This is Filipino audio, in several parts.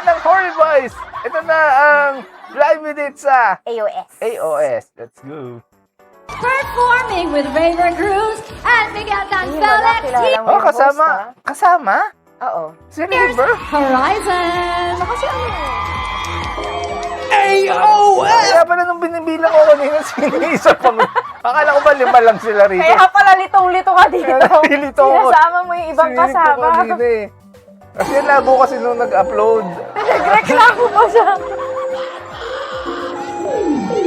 Yan ang Horny Boys! Ito na ang Fly With It sa AOS. Let's go. Performing with Raver Cruz and Miguel Cancel X Team. Oh, kasama? Oo. Si River? Horizon. Kasi ano? AOS! Kaya pala nung binibilang ko kanina, sino isa pang... Akala ko ba 5 lang sila rito? Kaya pala litong-lito ka dito. Nalilito ako. Sinasama mo yung ibang Sinilip ko kasama. kanina eh. Kasi lago kasi nung nag-upload. Nagreklamo pa siya.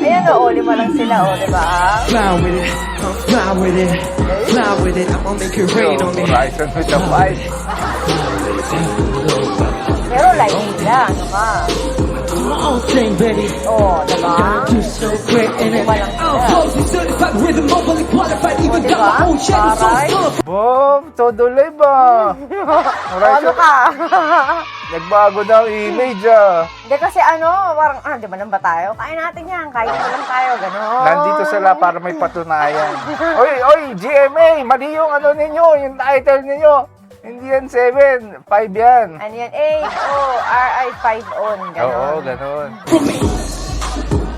Ayan o, 5 lang sila o, diba? Fly with it, fly with it, fly with it. I'm gonna make it rain on me. Horizon with the fight. Pero live nila, ano ka? My own thing, baby. Oo, diba? Gotta do so great in it. Walang I'm sila. floating certified with them, overly qualified. Even got my own channel, so still. Bob, todo live ah. Ano ka? Nagbago na ang image ah. Hindi kasi ano, parang, di ba nang ba tayo? Kaya natin yan, kaya na lang tayo, gano'n. Nandito sila para may patunayan. Oy, GMA, mali yung ano ninyo, yung title ninyo. Hindi yan 7, 5 yan. Ano yan? AORI 5 on, gano'n. Oo, ganun.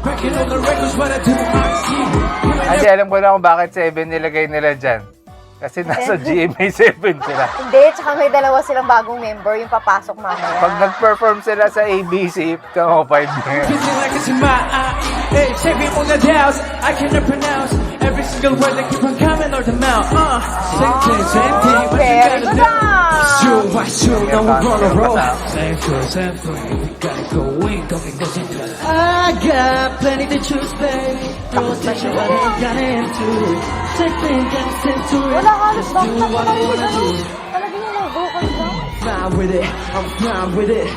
Breaking all the records, what I do, I see. Hindi, alam ko na kung bakit 7 nilagay nila dyan. Kasi nasa GMA 7 sila. Hindi, tsaka may 2 silang bagong member, yung papasok mamaya. Pag nag-perform sila sa ABC, kamo 5 na yan. Feeling like it's in my eye. Hey, saving all the doubts I cannot pronounce. Every single word that keep on coming out the mouth. Same thing, what you Very gotta good do. ah! It's true, what's true, now we're gonna roll. Same Same thing, we gotta go in, don't think there's into it. I got plenty to choose, baby. Rotation, but I ain't got into it. Same thing, get into it. Wala halos Just do bakit what I wanna do. Talagang yung vocals lang. Fly with it, I'm flying with it.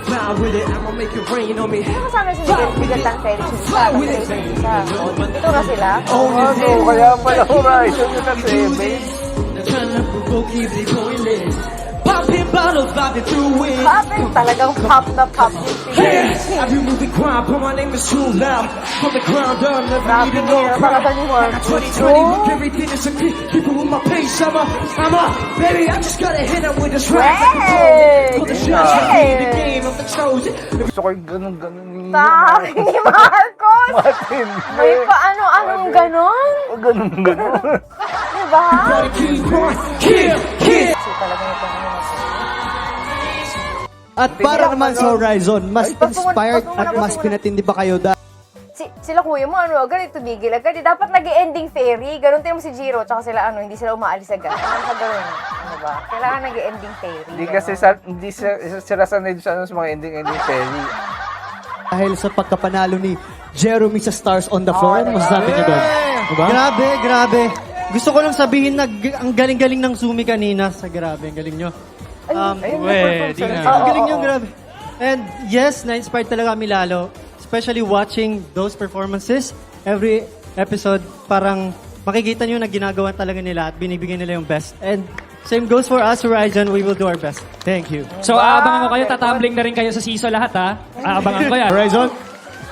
Fly with it, I'ma make it rain on me. Sino kasama si Bigatan Felix yung isa? Ito na sila? Oh, kaya pala Horizon yun na 7. They're trying to provoke, keep it going lit. Popping bottles, vibing through it. Bakit talagang pop na pop yung Yeah, Felix? I've been moving crime, but my name is too loud. From the ground up, never Grabe needed nila, no para crowd. ba ni Mark? 2020 with everything is a kid. People with my pace, I'm up. Baby, I just gotta hit up with the track. Hey! Pull the shots, Hey! the game of the chosen. Gusto ko yung ganun-ganun ni Tayo ni Marcos! Martin. May paano-anong ganon? Ganun-ganun. Diba? Gotta keep on, kill. So talaga ito ano na siya. At para naman sa Horizon, mas Ay, pagpungan- inspired pagpungan- at mas pinatindi ba kayo dahil Sila kuya mo, ano, agad tumigil agad. Dapat nag-ending fairy. Ganon tayo mo si Jiro, tsaka sila, hindi sila umaalis agad. Ano gano'n? Ano ba? Kailangan nag-ending fairy. Hindi kasi hindi sila sanay sa mga ending fairy. dahil sa pagkapanalo ni Jeremy sa Stars on the Floor? Ano masasabi niyo doon? Diba? Grabe. Gusto ko lang sabihin na ang galing-galing ng Sumi kanina. Ang galing nyo. Pwede na. Ang galing nyo, grabe. And yes, na-inspired talaga kami lalo. Especially watching those performances. Every episode, parang makikita nyo na ginagawa talaga nila at binibigyan nila yung best. And same goes for us, Horizon. We will do our best. Thank you. So, aabangan ko kayo. Tatambling na rin kayo sa CISO lahat, ha? Aabangan ko yan. Horizon?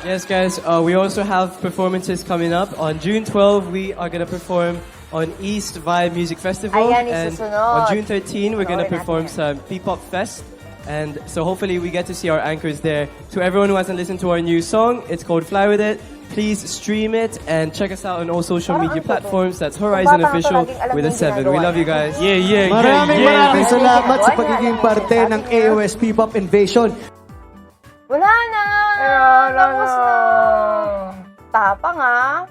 Yes, guys, we also have performances coming up. On June 12, we are going to perform on East Vibe Music Festival. Ayan, and isusunod. on June 13, we're going to Panoorin perform natin some P-Pop Fest. And so hopefully we get to see our anchors there. To everyone who hasn't listened to our new song, it's called Fly With It. Please stream it and check us out on all social media platforms. That's Horizon Official with a 7. We love you guys. Maraming salamat sa pagiging parte ng AOS P-Pop Invasion. Wala na! Tapos na! Tapang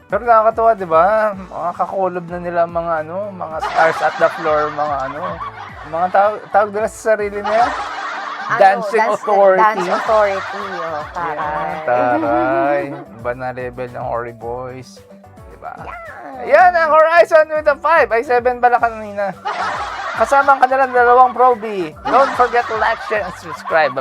Pero nakakatuwa, di ba? Mga kakulob na nila mga stars at the floor, mga tawag nila sa sarili nila. Dancing Authority. Dance Authority, Taray. Iba na level ng Ori Boys. Diba? Yan ang Horizon with a 5. Ay, 7 pala kanina. Kasama ang kanilang 2 Pro B. Don't forget to like, share, and subscribe.